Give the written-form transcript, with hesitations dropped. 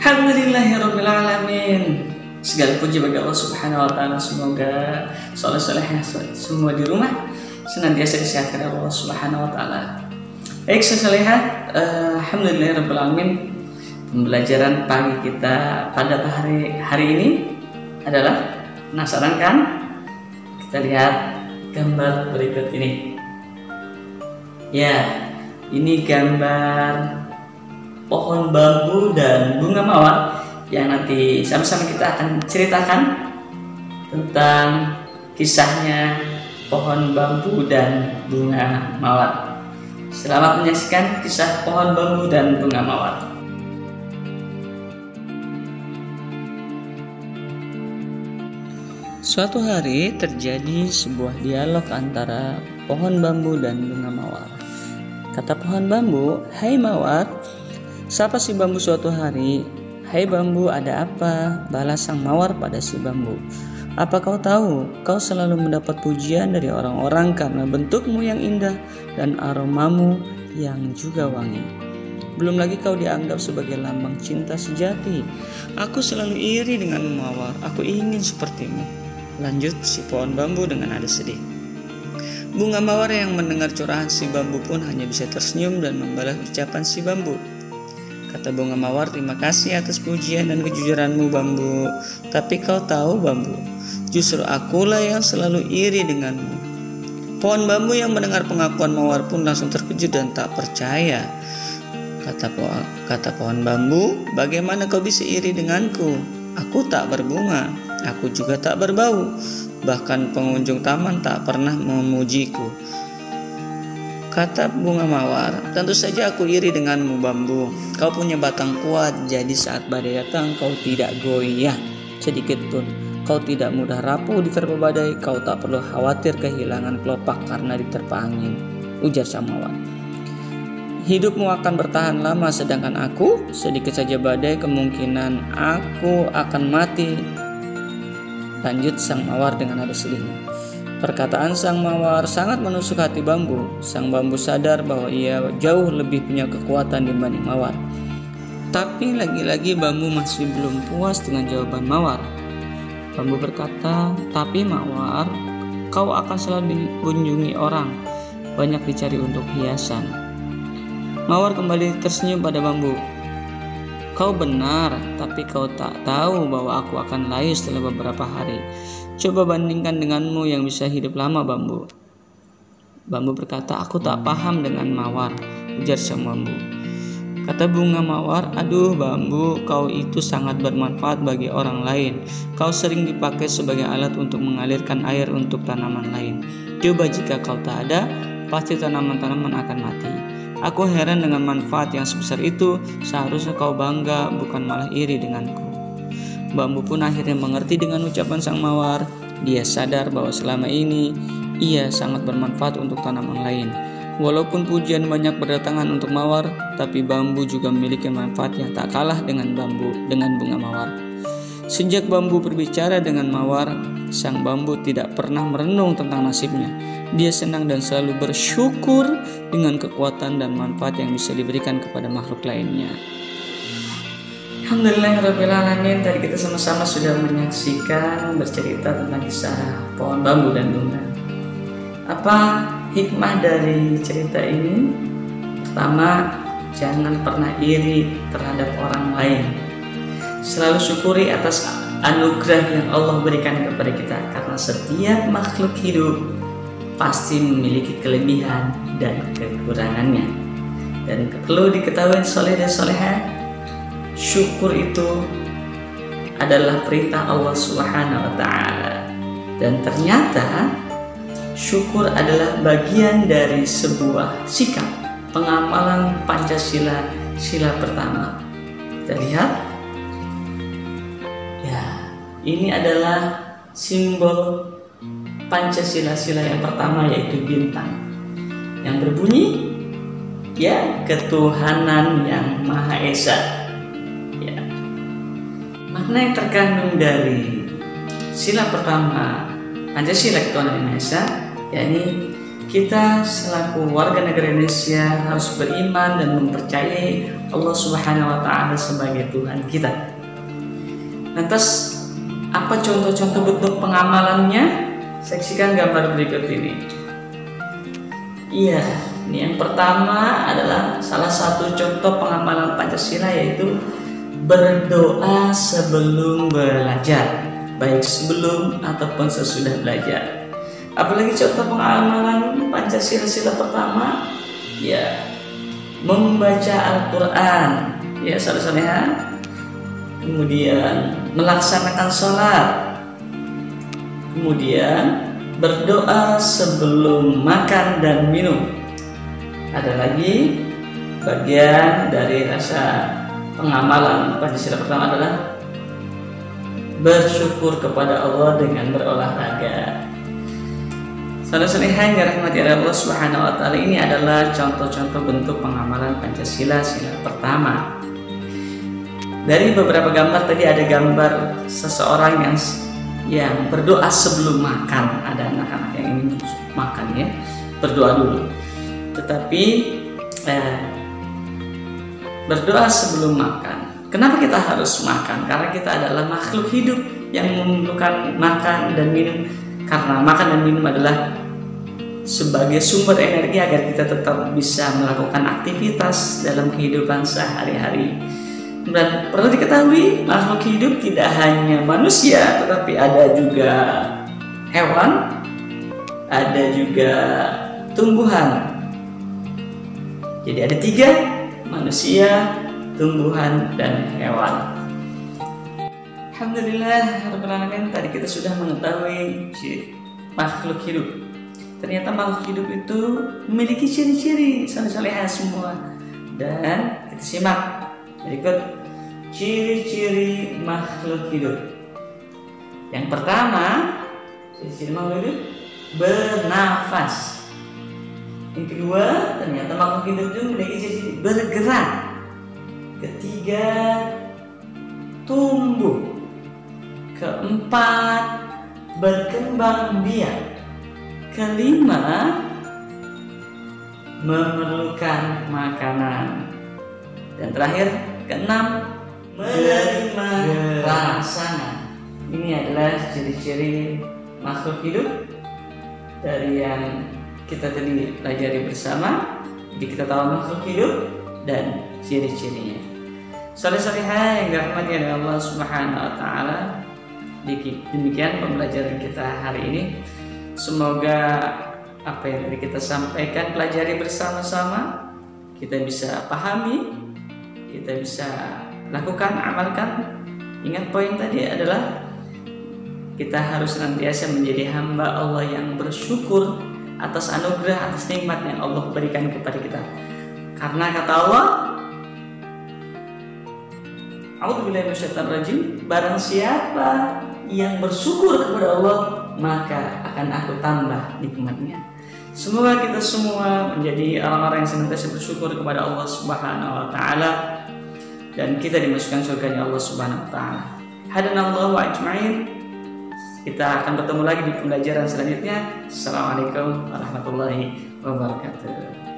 Alhamdulillahirabbil alamin. Segala puji bagi Allah Subhanahu wa taala. Semoga soleh-solehnya semua di rumah senantiasa disehatkan Allah Subhanahu wa taala. Baik, solehah, alhamdulillahirabbil alamin. Pembelajaran pagi kita pada hari ini adalah, penasaran kan? Kita lihat gambar berikut ini. Ya, ini gambar pohon bambu dan bunga mawar yang nanti sama-sama kita akan ceritakan tentang kisahnya pohon bambu dan bunga mawar. Selamat menyaksikan kisah pohon bambu dan bunga mawar. Suatu hari terjadi sebuah dialog antara pohon bambu dan bunga mawar. Kata pohon bambu, "Hai mawar, sapa si bambu suatu hari." "Hai bambu, ada apa?" balas sang mawar pada si bambu. "Apa kau tahu, kau selalu mendapat pujian dari orang-orang karena bentukmu yang indah dan aromamu yang juga wangi. Belum lagi kau dianggap sebagai lambang cinta sejati. Aku selalu iri denganmu mawar, aku ingin sepertimu." Lanjut si pohon bambu dengan nada sedih. Bunga mawar yang mendengar curahan si bambu pun hanya bisa tersenyum dan membalas ucapan si bambu. Kata bunga mawar, "Terima kasih atas pujian dan kejujuranmu bambu. Tapi kau tahu bambu, justru akulah yang selalu iri denganmu." Pohon bambu yang mendengar pengakuan mawar pun langsung terkejut dan tak percaya. Kata pohon bambu, "Bagaimana kau bisa iri denganku? Aku tak berbunga, aku juga tak berbau. Bahkan pengunjung taman tak pernah memujiku." Kata bunga mawar, "Tentu saja aku iri denganmu bambu. Kau punya batang kuat, jadi saat badai datang kau tidak goyah sedikit pun. Kau tidak mudah rapuh diterpa badai, kau tak perlu khawatir kehilangan kelopak karena diterpa angin," ujar sang mawar. "Hidupmu akan bertahan lama, sedangkan aku, sedikit saja badai kemungkinan aku akan mati," lanjut sang mawar dengan nada sedih. Perkataan sang mawar sangat menusuk hati bambu. Sang bambu sadar bahwa ia jauh lebih punya kekuatan dibanding mawar. Tapi lagi-lagi bambu masih belum puas dengan jawaban mawar. Bambu berkata, "Tapi mawar, kau akan selalu dikunjungi orang, banyak dicari untuk hiasan." Mawar kembali tersenyum pada bambu. "Kau benar, tapi kau tak tahu bahwa aku akan layu setelah beberapa hari. Coba bandingkan denganmu yang bisa hidup lama bambu." Bambu berkata, "Aku tak paham dengan mawar," ujar sang bambu. Kata bunga mawar, "Aduh bambu, kau itu sangat bermanfaat bagi orang lain. Kau sering dipakai sebagai alat untuk mengalirkan air untuk tanaman lain. Coba jika kau tak ada, pasti tanaman-tanaman akan mati. Aku heran dengan manfaat yang sebesar itu. Seharusnya kau bangga, bukan malah iri denganku." Bambu pun akhirnya mengerti dengan ucapan sang mawar. Dia sadar bahwa selama ini ia sangat bermanfaat untuk tanaman lain. Walaupun pujian banyak berdatangan untuk mawar, tapi bambu juga memiliki manfaat yang tak kalah dengan bunga mawar. Sejak bambu berbicara dengan mawar, sang bambu tidak pernah merenung tentang nasibnya. Dia senang dan selalu bersyukur dengan kekuatan dan manfaat yang bisa diberikan kepada makhluk lainnya. Alhamdulillahirabbil alamin. Tadi kita sama-sama sudah menyaksikan bercerita tentang kisah pohon bambu dan bunga. Apa hikmah dari cerita ini? Pertama, jangan pernah iri terhadap orang lain. Selalu syukuri atas anugerah yang Allah berikan kepada kita, karena setiap makhluk hidup pasti memiliki kelebihan dan kekurangannya. Dan perlu diketahui soleh dan solehah, syukur itu adalah perintah Allah Subhanahu wa taala. Dan ternyata syukur adalah bagian dari sebuah sikap pengamalan Pancasila, sila pertama. Kita lihat. Ya, ini adalah simbol Pancasila, sila yang pertama, yaitu bintang yang berbunyi, ya, ketuhanan yang Maha Esa. Makna yang terkandung dari sila pertama Pancasila, ketuhanan yang Maha Esa, yakni kita selaku warga negara Indonesia harus beriman dan mempercayai Allah Subhanahu wa Ta'ala sebagai Tuhan kita. Lantas, apa contoh-contoh bentuk pengamalannya? Saksikan gambar berikut ini. Iya, ini yang pertama adalah salah satu contoh pengamalan Pancasila, yaitu berdoa sebelum belajar, baik sebelum ataupun sesudah belajar. Apalagi contoh pengamalan Pancasila sila pertama, ya membaca Al-Quran, ya saleh-saleha, kemudian melaksanakan sholat, kemudian berdoa sebelum makan dan minum. Ada lagi bagian dari rasa pengamalan Pancasila pertama adalah bersyukur kepada Allah dengan berolahraga. Saudara-saudara yang dirahmati Allah Subhanahu wa Ta'ala, ini adalah contoh-contoh bentuk pengamalan Pancasila sila pertama. Dari beberapa gambar tadi ada gambar seseorang yang berdoa sebelum makan. Ada anak-anak yang ingin makan, ya, berdoa dulu. Tetapi berdoa sebelum makan. Kenapa kita harus makan? Karena kita adalah makhluk hidup yang memerlukan makan dan minum. Karena makan dan minum adalah sebagai sumber energi agar kita tetap bisa melakukan aktivitas dalam kehidupan sehari-hari. Dan perlu diketahui, makhluk hidup tidak hanya manusia, tetapi ada juga hewan, ada juga tumbuhan. Jadi ada 3, manusia, tumbuhan, dan hewan. Alhamdulillah Rabbil Alamin, tadi kita sudah mengetahui makhluk hidup. Ternyata makhluk hidup itu memiliki ciri-ciri saleh-salehah semua. Dan kita simak berikut ciri-ciri makhluk hidup. Yang pertama, ciri-ciri makhluk hidup bernafas. Yang kedua, ternyata makhluk hidup itu memiliki ciri-ciri bergerak. Ketiga, tumbuh. Keempat, berkembang biak. Kelima, memerlukan makanan. Dan terakhir, keenam, menerima rangsangan. Ini adalah ciri-ciri makhluk hidup dari yang kita tadi pelajari bersama. Jadi kita tahu makhluk hidup dan ciri-cirinya. Saleh-salehah yang dirahmati oleh Allah Subhanahu wa Ta'ala, demikian pembelajaran kita hari ini. Semoga apa yang tadi kita sampaikan, pelajari bersama-sama, kita bisa pahami, kita bisa lakukan, amalkan. Ingat poin tadi adalah kita harus senantiasa menjadi hamba Allah yang bersyukur atas anugerah, atas nikmat yang Allah berikan kepada kita. Karena kata Allah, A'udzubillahi minasyaitonirrajim, barang siapa yang bersyukur kepada Allah, maka akan aku tambah nikmatnya. Semoga kita semua menjadi orang-orang yang senantiasa bersyukur kepada Allah Subhanahu wa Ta'ala, dan kita dimasukkan surganya Allah Subhanahu wa Ta'ala. Hadanallahu ajma'in. Kita akan bertemu lagi di pembelajaran selanjutnya. Assalamualaikum warahmatullahi wabarakatuh.